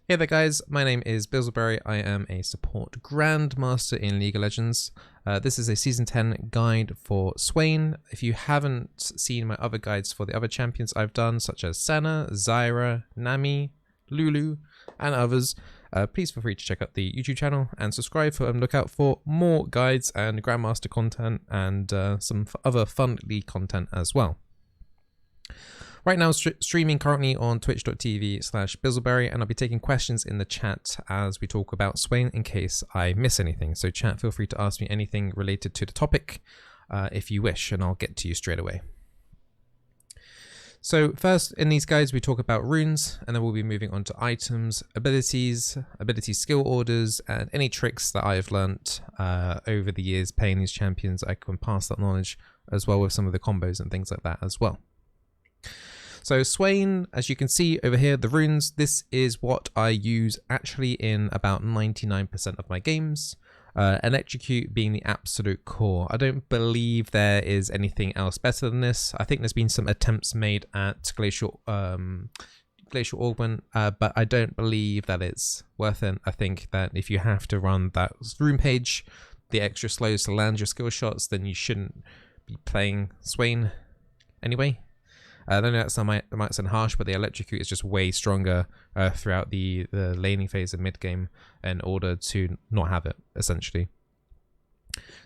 Hey there guys, my name is Bizzleberry. I am a support Grandmaster in League of Legends. This is a Season 10 guide for Swain. If you haven't seen my other guides for the other champions I've done, such as Senna, Zyra, Nami, Lulu, and others, please feel free to check out the YouTube channel and subscribe and look out for more guides and Grandmaster content and some other fun League content as well. Right now, streaming currently on twitch.tv/Bizzleberry, and I'll be taking questions in the chat as we talk about Swain in case I miss anything. So chat, feel free to ask me anything related to the topic if you wish, and I'll get to you straight away. So first, in these guides, we talk about runes, and then we'll be moving on to items, abilities, ability skill orders, and any tricks that I've learnt over the years playing these champions. I can pass that knowledge as well with some of the combos and things like that as well. So Swain, as you can see over here, the runes, this is what I use actually in about 99% of my games. Electrocute being the absolute core. I don't believe there is anything else better than this. I think there's been some attempts made at Glacial Augment, but I don't believe that it's worth it. I think that if you have to run that rune page, the extra slows to land your skill shots, then you shouldn't be playing Swain anyway. I don't know, that might sound harsh, but the Electrocute is just way stronger throughout the laning phase and mid game in order to not have it, essentially.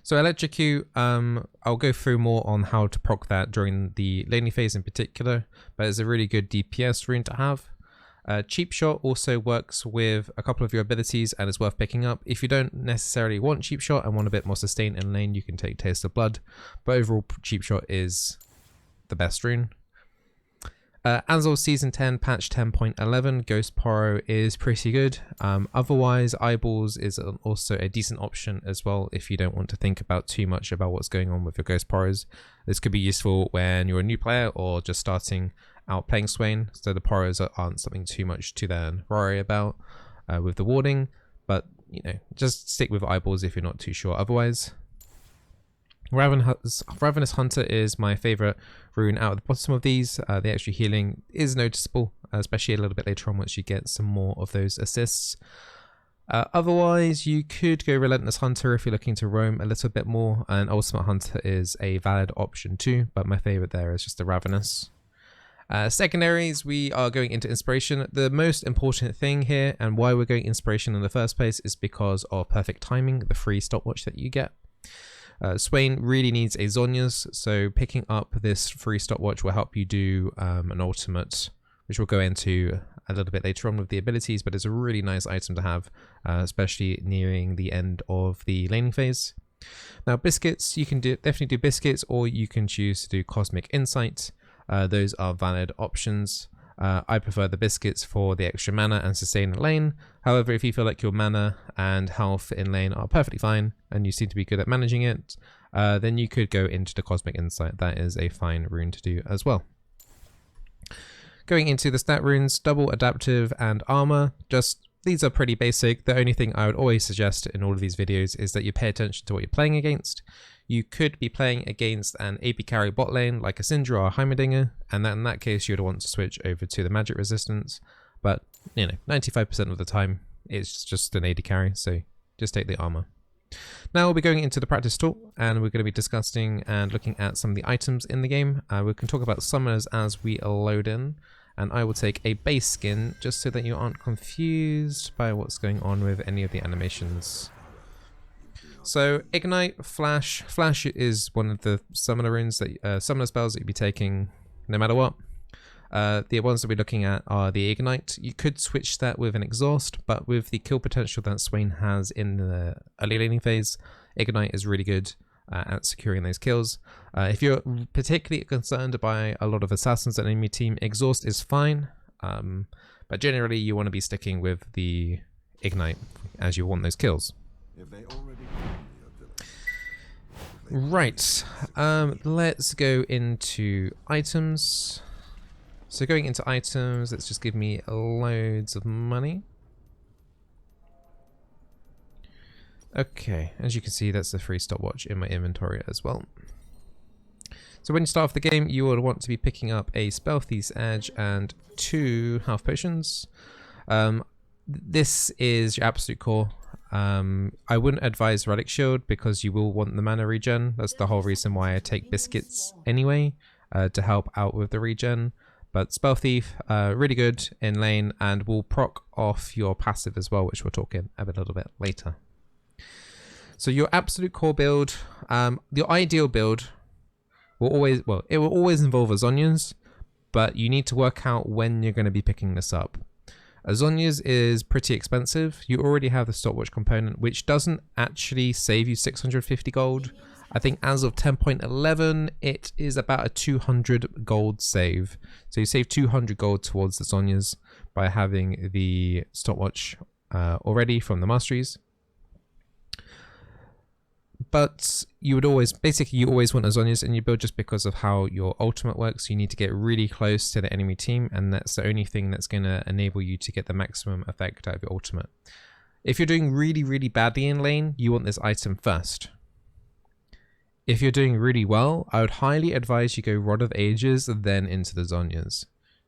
So Electrocute, I'll go through more on how to proc that during the laning phase in particular, but it's a really good DPS rune to have. Cheap Shot also works with a couple of your abilities and is worth picking up. If you don't necessarily want Cheap Shot and want a bit more sustain in lane, you can take Taste of Blood, but overall Cheap Shot is the best rune. Azul Season 10 patch 10.11 Ghost Poro is pretty good. Otherwise, Eyeballs is also a decent option as well if you don't want to think about too much about what's going on with your Ghost Poros. This could be useful when you're a new player or just starting out playing Swain, so the Poros aren't something too much to then worry about with the warding, but you know, just stick with Eyeballs if you're not too sure otherwise. Ravenous Hunter is my favourite rune out of the bottom of these. The extra healing is noticeable, especially a little bit later on once you get some more of those assists. Otherwise, you could go Relentless Hunter if you're looking to roam a little bit more, and Ultimate Hunter is a valid option too, but my favourite there is just the Ravenous. Secondaries, we are going into Inspiration. The most important thing here, and why we're going Inspiration in the first place, is because of Perfect Timing, the free stopwatch that you get. Swain really needs a Zhonya's, so picking up this free stopwatch will help you do an ultimate, which we'll go into a little bit later on with the abilities, but it's a really nice item to have, especially nearing the end of the laning phase. Now biscuits, you can definitely do biscuits, or you can choose to do Cosmic Insight. Those are valid options. I prefer the biscuits for the extra mana and sustain in lane. However, if you feel like your mana and health in lane are perfectly fine and you seem to be good at managing it, then you could go into the Cosmic Insight. That is a fine rune to do as well. Going into the stat runes, Double Adaptive and Armor, these are pretty basic. The only thing I would always suggest in all of these videos is that you pay attention to what you're playing against. You could be playing against an AP carry bot lane like a Syndra or a Heimerdinger, and in that case you'd want to switch over to the magic resistance, but you know, 95% of the time it's just an AD carry, so just take the armor. Now we'll be going into the practice talk, and we're going to be discussing and looking at some of the items in the game. We can talk about summoners as we load in, and I will take a base skin just so that you aren't confused by what's going on with any of the animations. So Ignite, Flash. Flash is one of the summoner runes that summoner spells that you'll be taking no matter what. The ones that we're looking at are the Ignite. You could switch that with an Exhaust, but with the kill potential that Swain has in the early laning phase, Ignite is really good at securing those kills. If you're particularly concerned by a lot of assassins on enemy team, Exhaust is fine, but generally you want to be sticking with the Ignite as you want those kills. If they already right, let's go into items. So going into items, let's just give me loads of money. Okay, as you can see, that's the free stopwatch in my inventory as well. So when you start off the game, you will want to be picking up a Spell Thief's Edge and 2 health potions. this is your absolute core. I wouldn't advise Relic Shield because you will want the mana regen. That's the whole reason why I take Biscuits anyway, to help out with the regen. But Spell Thief, really good in lane and will proc off your passive as well, which we'll talk in a little bit later. So your absolute core build, your ideal build will always, well, it will always involve Azonias, but you need to work out when you're going to be picking this up. Azonias is pretty expensive. You already have the stopwatch component, which doesn't actually save you 650 gold. I think as of 10.11, it is about a 200 gold save. So you save 200 gold towards the Zonias by having the stopwatch already from the masteries. But you would always, basically you always want Azonias in your build just because of how your ultimate works. You need to get really close to the enemy team, and that's the only thing that's going to enable you to get the maximum effect out of your ultimate. If you're doing really, really badly in lane, you want this item first. If you're doing really well, I would highly advise you go Rod of Ages, then into the Zonias.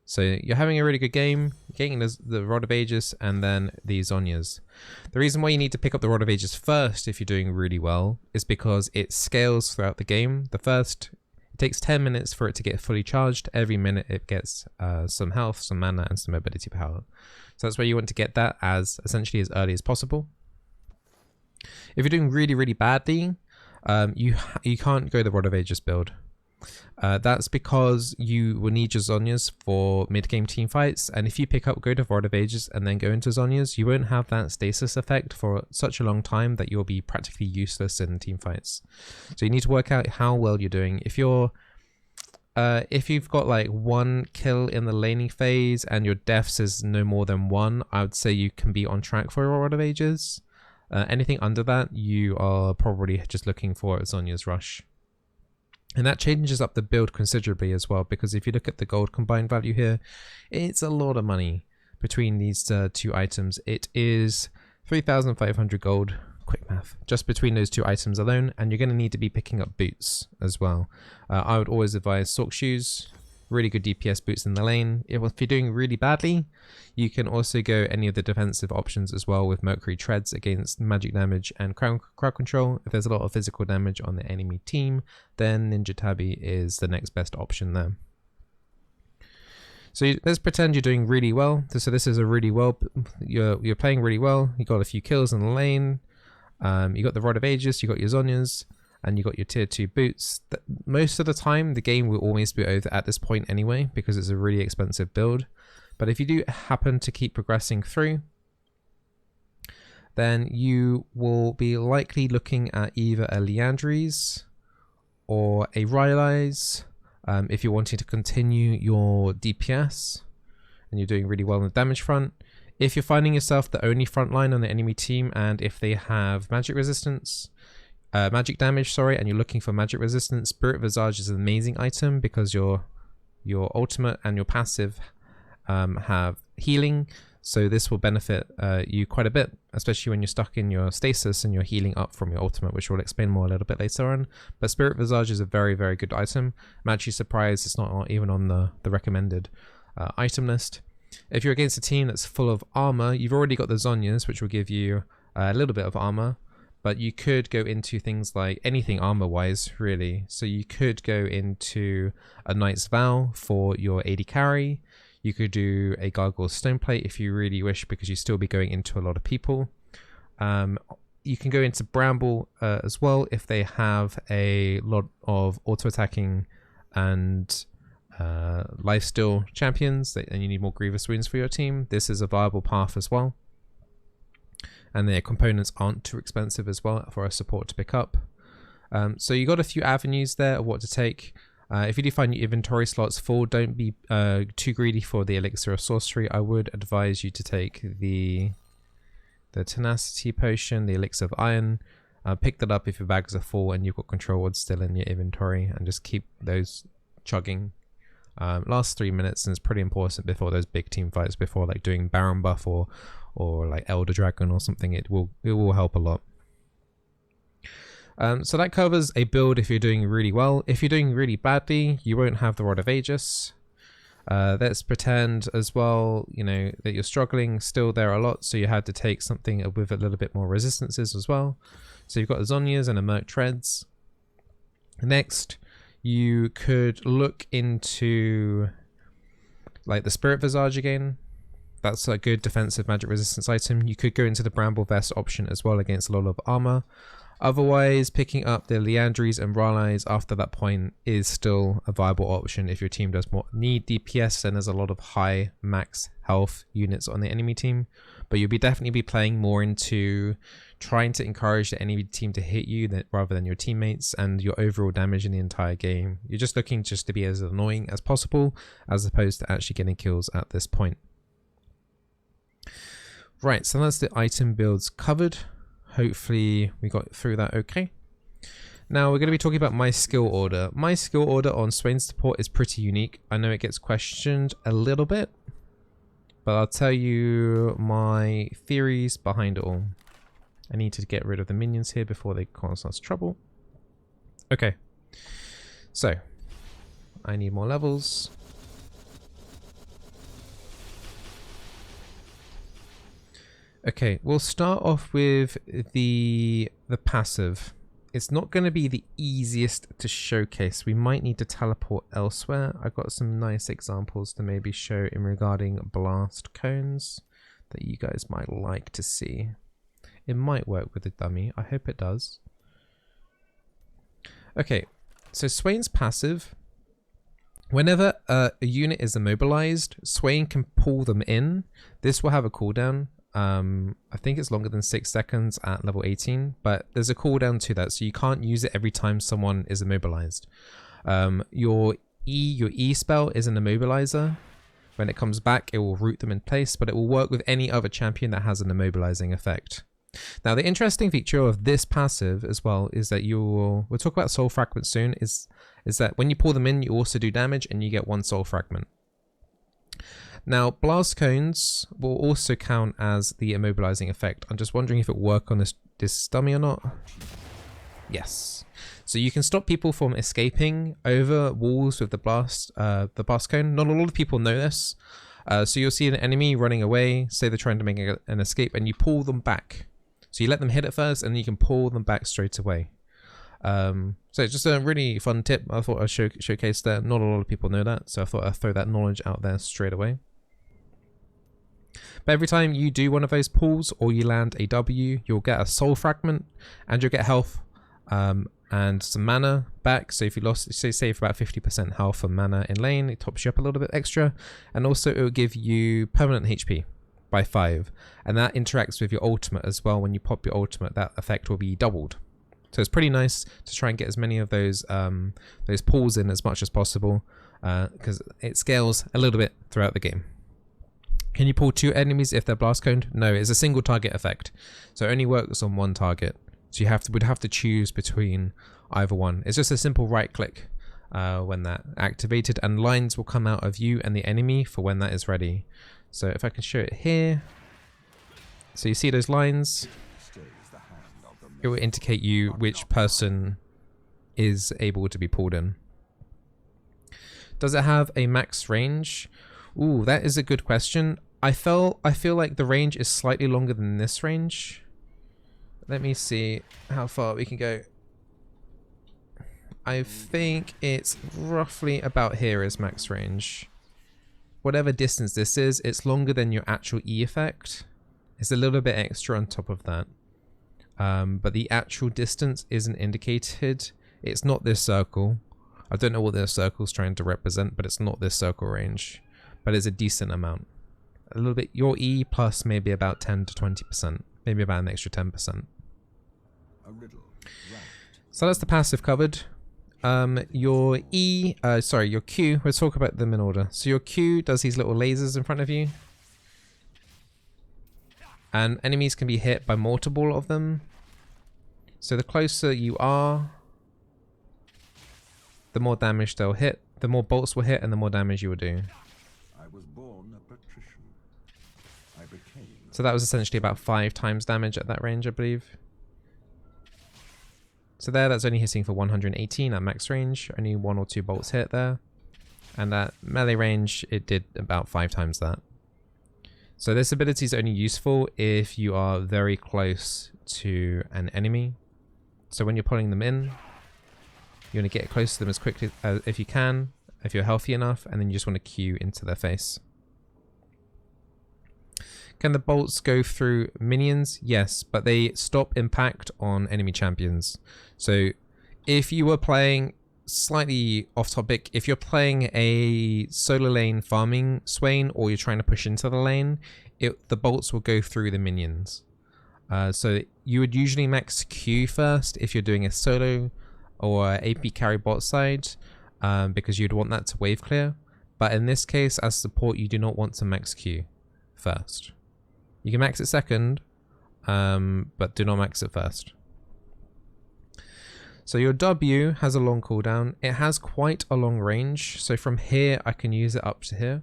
So you're having a really good game, getting the Rod of Ages and then the Zonias. The reason why you need to pick up the Rod of Ages first if you're doing really well is because it scales throughout the game. It takes 10 minutes for it to get fully charged. Every minute it gets some health, some mana and some ability power. So that's where you want to get that as essentially as early as possible. If you're doing really, really badly, you can't go the Rod of Ages build. That's because you will need your Zonias for mid-game team fights, and if you pick up go to Rod of Ages and then go into Zonias, you won't have that stasis effect for such a long time that you'll be practically useless in team fights. So you need to work out how well you're doing. If you've got like 1 kill in the laning phase and your deaths is no more than 1, I would say you can be on track for a Rod of Ages. Anything under that, you are probably just looking for a Zonia's Rush. And that changes up the build considerably as well, because if you look at the gold combined value here, it's a lot of money between these two items. It is 3,500 gold, quick math, just between those two items alone, and you're going to need to be picking up boots as well. I would always advise Sork Shoes, really good DPS boots in the lane. If you're doing really badly, you can also go any of the defensive options as well with Mercury Treads against magic damage and crowd control. If there's a lot of physical damage on the enemy team, then Ninja Tabby is the next best option there. So let's pretend you're doing really well. So this is a really well, you're playing really well. You got a few kills in the lane. You got the Rod of Ages, you got your Zonias, and you got your tier 2 boots. Most of the time the game will always be over at this point anyway, because it's a really expensive build. But if you do happen to keep progressing through, then you will be likely looking at either a Liandry's or a Rylai's if you're wanting to continue your DPS and you're doing really well on the damage front. If you're finding yourself the only front line on the enemy team, and if they have magic resistance, magic damage, sorry, and you're looking for magic resistance, Spirit Visage is an amazing item because your ultimate and your passive have healing, so this will benefit you quite a bit, especially when you're stuck in your stasis and you're healing up from your ultimate, which we'll explain more a little bit later on. But Spirit Visage is a very, very good item. I'm actually surprised it's not even on the recommended item list. If you're against a team that's full of armor, you've already got the Zonias, which will give you a little bit of armor. But you could go into things like anything armor-wise, really. So you could go into a Knight's Vow for your AD carry. You could do a Gargoyle's Stoneplate if you really wish, because you still be going into a lot of people. You can go into Bramble as well if they have a lot of auto-attacking and lifesteal champions, and you need more Grievous Wounds for your team. This is a viable path as well. And their components aren't too expensive as well for a support to pick up. So you got a few avenues there of what to take. If you do find your inventory slots full, don't be too greedy for the Elixir of Sorcery. I would advise you to take the Tenacity Potion, the Elixir of Iron. Pick that up if your bags are full and you've got Control Words still in your inventory, and just keep those chugging. Last 3 minutes, and it's pretty important before those big team fights, before like doing Baron buff or like Elder Dragon or something. It will help a lot. So that covers a build if you're doing really well. If you're doing really badly, you won't have the Rod of Aegis. Let's pretend as well, you know, that you're struggling still there a lot, so you had to take something with a little bit more resistances as well. So you've got a Zhonya's and a Merc Treads. Next, you could look into like the Spirit Visage again. That's a good defensive magic resistance item. You could go into the Bramble Vest option as well against a lot of armor. Otherwise, picking up the Liandry's and Raleig's after that point is still a viable option if your team does more need DPS and there's a lot of high max health units on the enemy team. But you'll definitely be playing more into trying to encourage the enemy team to hit you rather than your teammates, and your overall damage in the entire game. You're just looking just to be as annoying as possible as opposed to actually getting kills at this point. Right, so that's the item builds covered. Hopefully we got through that okay. Now we're going to be talking about my skill order. My skill order on Swain support is pretty unique. I know it gets questioned a little bit, but I'll tell you my theories behind it all. I need to get rid of the minions here before they cause us trouble. Okay, so I need more levels. Okay, we'll start off with the passive. It's not going to be the easiest to showcase. We might need to teleport elsewhere. I've got some nice examples to maybe show in regarding blast cones that you guys might like to see. It might work with the dummy. I hope it does. Okay, so Swain's passive. Whenever a unit is immobilized, Swain can pull them in. This will have a cooldown. I think it's longer than 6 seconds at level 18, but there's a cooldown to that, so you can't use it every time someone is immobilized. Your E spell is an immobilizer. When it comes back, it will root them in place, but it will work with any other champion that has an immobilizing effect. Now, the interesting feature of this passive as well is that we'll talk about soul fragment soon, is that when you pull them in, you also do damage and you get 1 soul fragment. Now, blast cones will also count as the immobilizing effect. I'm just wondering if it will work on this dummy or not. Yes. So you can stop people from escaping over walls with the blast cone. Not a lot of people know this. So you'll see an enemy running away, say they're trying to make an escape, and you pull them back. So you let them hit it first, and then you can pull them back straight away. So it's just a really fun tip I thought I'd showcase there. Not a lot of people know that, so I thought I'd throw that knowledge out there straight away. But every time you do one of those pulls or you land a W, you'll get a soul fragment and you'll get health and some mana back. So if you lost, say save about 50% health and mana in lane, it tops you up a little bit extra. And also it will give you permanent HP by 5. And that interacts with your ultimate as well. When you pop your ultimate, that effect will be doubled. So it's pretty nice to try and get as many of those pulls in as much as possible, because it scales a little bit throughout the game. Can you pull 2 enemies if they're blast coned? No, it's a single target effect. So it only works on 1 target. So would have to choose between either one. It's just a simple right click when that activated, and lines will come out of you and the enemy for when that is ready. So if I can show it here. So you see those lines? It will indicate you which person is able to be pulled in. Does it have a max range? Ooh, that is a good question. I feel like the range is slightly longer than this range. Let me see how far we can go. I think it's roughly about here is max range. Whatever distance this is, it's longer than your actual E effect. It's a little bit extra on top of that. But the actual distance isn't indicated. It's not this circle. I don't know what this circle's trying to represent, but it's not this circle range. But it's a decent amount. A little bit, your E plus maybe about 10 to 20%. Maybe about an extra 10%. So that's the passive covered. Your your Q, let's talk about them in order. So your Q does these little lasers in front of you. And enemies can be hit by multiple of them. So the closer you are, the more damage they'll hit, the more bolts will hit, and the more damage you will do. I was born a patrician. So that was essentially about 5 times damage at that range, I believe. So that's only hitting for 118 at max range. Only 1 or 2 bolts hit there. and at melee range it did about 5 times that. So this ability is only useful if you are very close to an enemy. So when you're pulling them in, you want to get close to them as quickly as if you can, if you're healthy enough, and then you just want to Q into their face. Can the bolts go through minions? Yes, but they stop impact on enemy champions. So if you were playing, slightly off topic, if you're playing a solo lane farming Swain, or you're trying to push into the lane, the bolts will go through the minions. So you would usually max Q first if you're doing a solo or AP carry bot side, because you'd want that to wave clear. But in this case, as support, you do not want to max Q first. You can max it second, but do not max it first. So your W has a long cooldown. It has quite a long range. So from here, I can use it up to here.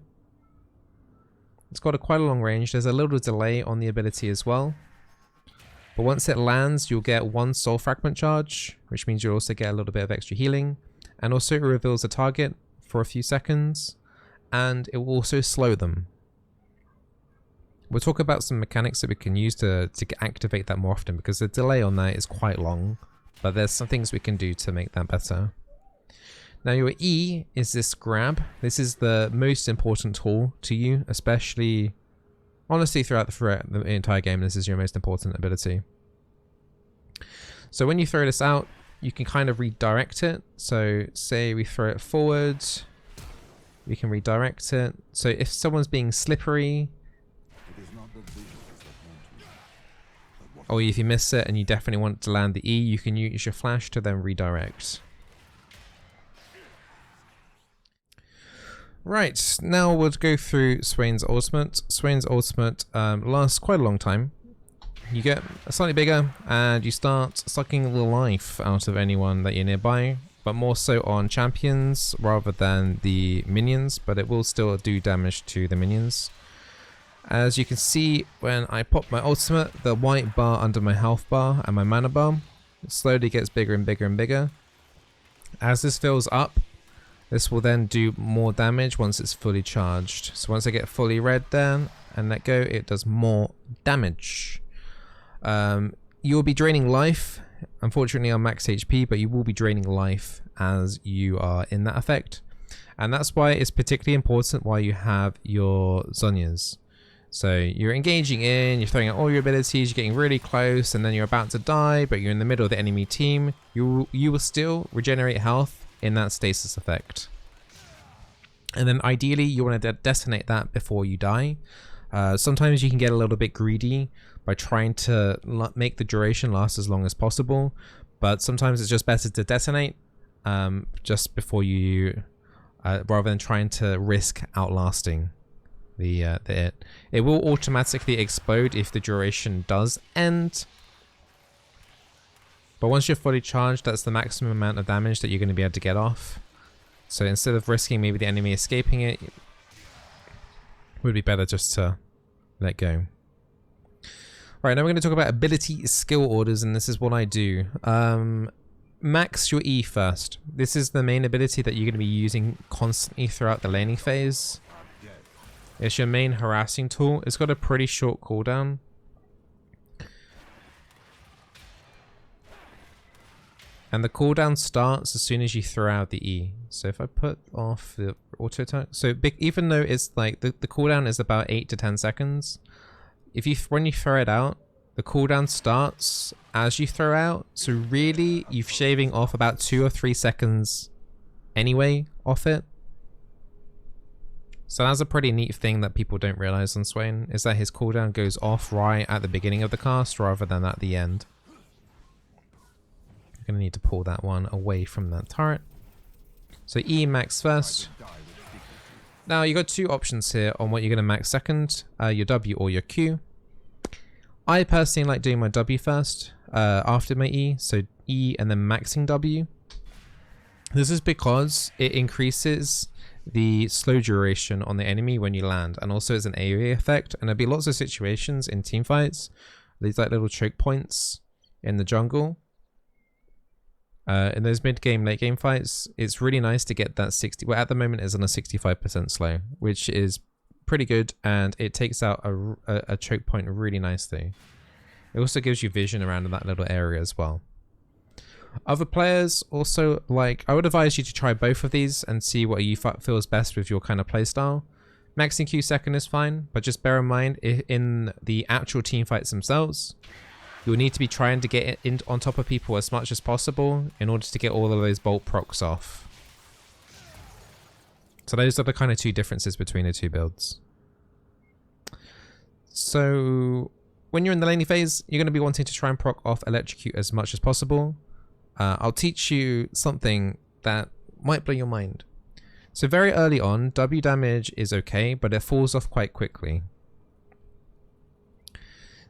It's got quite a long range. There's a little delay on the ability as well. But once it lands, you'll get 1 soul fragment charge, which means you'll also get a little bit of extra healing. And also it reveals a target for a few seconds. And it will also slow them. We'll talk about some mechanics that we can use to activate that more often, because the delay on that is quite long. But there's some things we can do to make that better. Now your E is this grab. This is the most important tool to you, especially, honestly, throughout the entire game. This is your most important ability. So when you throw this out, you can kind of redirect it. So say we throw it forward, we can redirect it. So if someone's being slippery, or if you miss it and you definitely want to land the E, you can use your flash to then redirect. Right, now we'll go through Swain's ultimate. Swain's ultimate lasts quite a long time. You get slightly bigger and you start sucking the life out of anyone that you're nearby, but more so on champions rather than the minions, but it will still do damage to the minions. As you can see, when I pop my ultimate, the white bar under my health bar and my mana bar slowly gets bigger and bigger and bigger. As this fills up, this will then do more damage once it's fully charged. So once I get fully red there and let go, it does more damage. You'll be draining life. Unfortunately, I'm max HP, but you will be draining life as you are in that effect. And that's why it's particularly important why you have your Zhonya's. So you're engaging in, you're throwing out all your abilities, you're getting really close, and then you're about to die, but you're in the middle of the enemy team. You will still regenerate health in that stasis effect. And then ideally, you want to detonate that before you die. Sometimes you can get a little bit greedy by trying to make the duration last as long as possible, but sometimes it's just better to detonate just before you, rather than trying to risk outlasting the it. It will automatically explode if the duration does end. But once you're fully charged, that's the maximum amount of damage that you're going to be able to get off. So instead of risking maybe the enemy escaping it, it would be better just to let go. Right, now we're going to talk about ability skill orders, and this is what I do. Max your E first. This is the main ability that you're going to be using constantly throughout the laning phase. It's your main harassing tool. It's got a pretty short cooldown. And the cooldown starts as soon as you throw out the E. So if I put off the auto attack, so even though it's like the cooldown is about 8 to 10 seconds, when you throw it out, the cooldown starts as you throw out. So really, you're shaving off about 2 or 3 seconds anyway off it. So that's a pretty neat thing that people don't realize on Swain, is that his cooldown goes off right at the beginning of the cast rather than at the end. I'm going to need to pull that one away from that turret. So E max first. Now you got 2 options here on what you're going to max second, your W or your Q. I personally like doing my W first after my E, so E and then maxing W. This is because it increases the slow duration on the enemy when you land, and also it's an AoE effect, and there'll be lots of situations in team fights, these like little choke points in the jungle, In those mid-game, late-game fights, it's really nice to get that 60... Well, at the moment it's on a 65% slow, which is pretty good, and it takes out a choke point really nicely. It also gives you vision around that little area as well. Other players also, like, I would advise you to try both of these and see what you feels best with your kind of playstyle. Maxing Q second is fine, but just bear in mind, in the actual team fights themselves, you'll need to be trying to get it on top of people as much as possible in order to get all of those bolt procs off. So those are the kind of two differences between the two builds. So when you're in the laning phase, you're going to be wanting to try and proc off Electrocute as much as possible. I'll teach you something that might blow your mind. So very early on, W damage is okay, but it falls off quite quickly.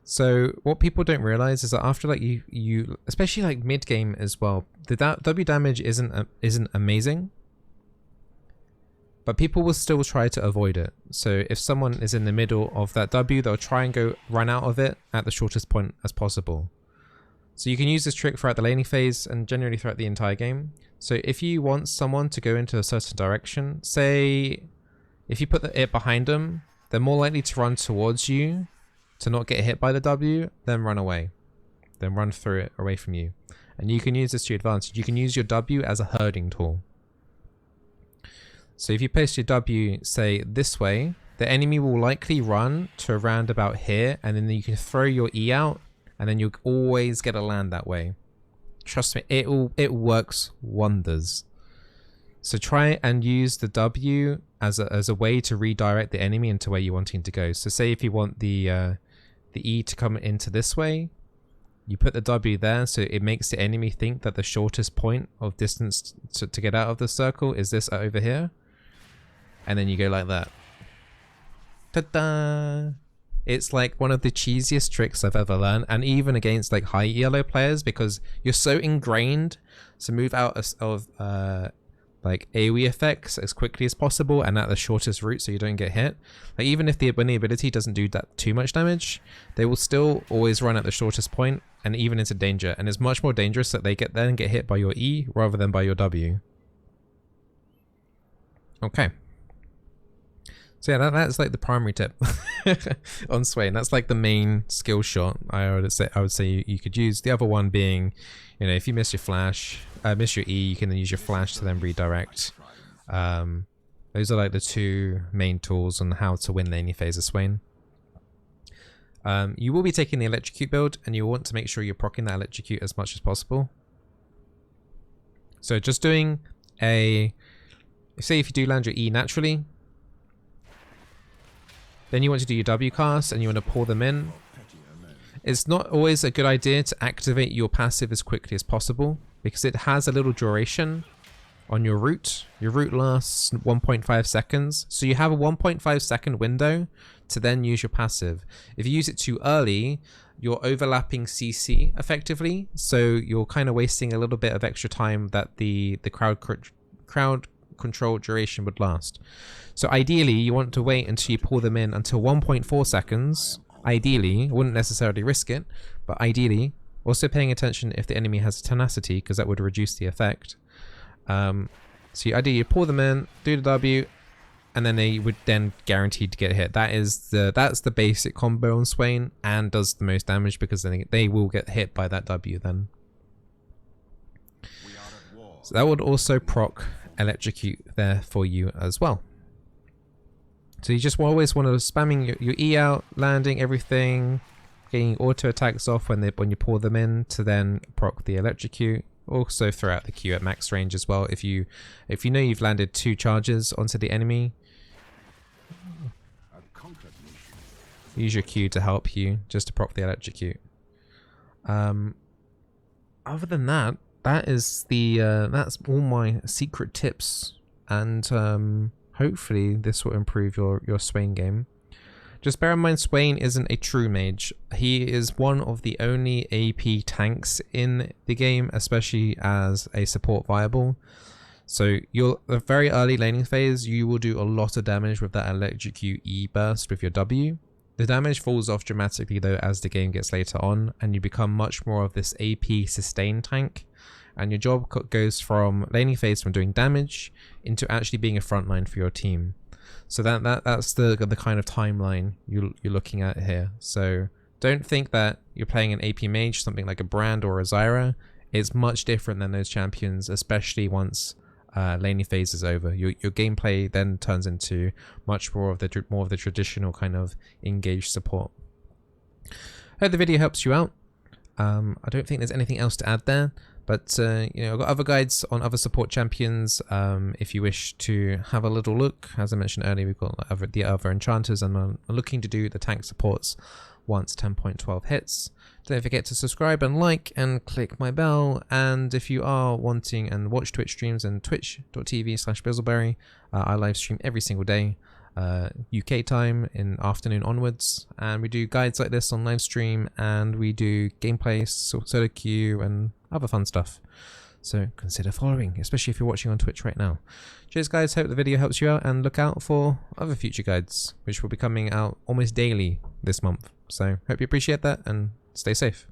So what people don't realize is that after like you especially like mid game as well, the W damage isn't amazing, but people will still try to avoid it. So if someone is in the middle of that W, they'll try and run out of it at the shortest point as possible. So you can use this trick throughout the laning phase and generally throughout the entire game. So if you want someone to go into a certain direction, say if you put it behind them, they're more likely to run towards you to not get hit by the W, then run away. Then run through it away from you. And you can use this to your advantage. You can use your W as a herding tool. So if you place your W, say this way, the enemy will likely run to around about here, and then you can throw your E out, and then you'll always get a land that way. Trust me, it works wonders. So try and use the W as a way to redirect the enemy into where you're wanting to go. So say if you want the E to come into this way, you put the W there, so it makes the enemy think that the shortest point of distance to get out of the circle is this over here. And then you go like that. Ta-da! It's like one of the cheesiest tricks I've ever learned, and even against like high ELO players, because you're so ingrained to move out of like AoE effects as quickly as possible and at the shortest route so you don't get hit. Like even if when the ability doesn't do that too much damage, they will still always run at the shortest point and even into danger. And it's much more dangerous that they get hit by your E rather than by your W. Okay. So yeah, that's like the primary tip on Swain. That's like the main skill shot I would say you could use. The other one being, you know, if you miss your flash, miss your E, you can then use your flash to then redirect. Those are like the two main tools on how to win any phase of Swain. You will be taking the Electrocute build, and you want to make sure you're proccing that Electrocute as much as possible. So just doing say if you do land your E naturally, then you want to do your W cast and you want to pour them in. It's not always a good idea to activate your passive as quickly as possible because it has a little duration on your root. Your root lasts 1.5 seconds. So you have a 1.5 second window to then use your passive. If you use it too early, you're overlapping CC effectively. So you're kind of wasting a little bit of extra time that the crowd control duration would last. So ideally you want to wait until you pour them in until 1.4 seconds. Ideally, I wouldn't necessarily risk it, but ideally, also paying attention if the enemy has tenacity, because that would reduce the effect. So ideally you pour them in, do the W, and then they would then guaranteed to get hit. That's the basic combo on Swain, and does the most damage because they will get hit by that W then. So that would also proc Electrocute there for you as well. So you just always want to spamming your E out, landing everything, getting auto attacks off when you pour them in to then proc the Electrocute. Also throw out the Q at max range as well. If you know you've landed 2 charges onto the enemy, use your Q to help you just to proc the Electrocute. Other than that, that's all my secret tips, and hopefully this will improve your Swain game. Just bear in mind, Swain isn't a true mage. He is one of the only AP tanks in the game, especially as a support viable. So a very early laning phase, you will do a lot of damage with that Electrocute E burst with your W. The damage falls off dramatically though as the game gets later on, and you become much more of this AP sustain tank. and your job goes from laning phase, from doing damage, into actually being a frontline for your team. So that's the kind of timeline you're looking at here. So don't think that you're playing an AP mage, something like a Brand or a Zyra. It's much different than those champions, especially once laning phase is over. Your gameplay then turns into much more of the traditional kind of engaged support. Hope the video helps you out. I don't think there's anything else to add there, but you know, I've got other guides on other support champions. If you wish to have a little look, as I mentioned earlier, we've got the other enchanters, and I'm looking to do the tank supports once 10.12 hits. Don't forget to subscribe and like and click my bell. And if you are wanting and watch Twitch streams, and twitch.tv/Bizzleberry, I live stream every single day, UK time in afternoon onwards, and we do guides like this on live stream, and we do gameplay, solo queue, and other fun stuff. So consider following, especially if you're watching on Twitch right now. Cheers guys, hope the video helps you out, and look out for other future guides which will be coming out almost daily this month. So hope you appreciate that, and stay safe.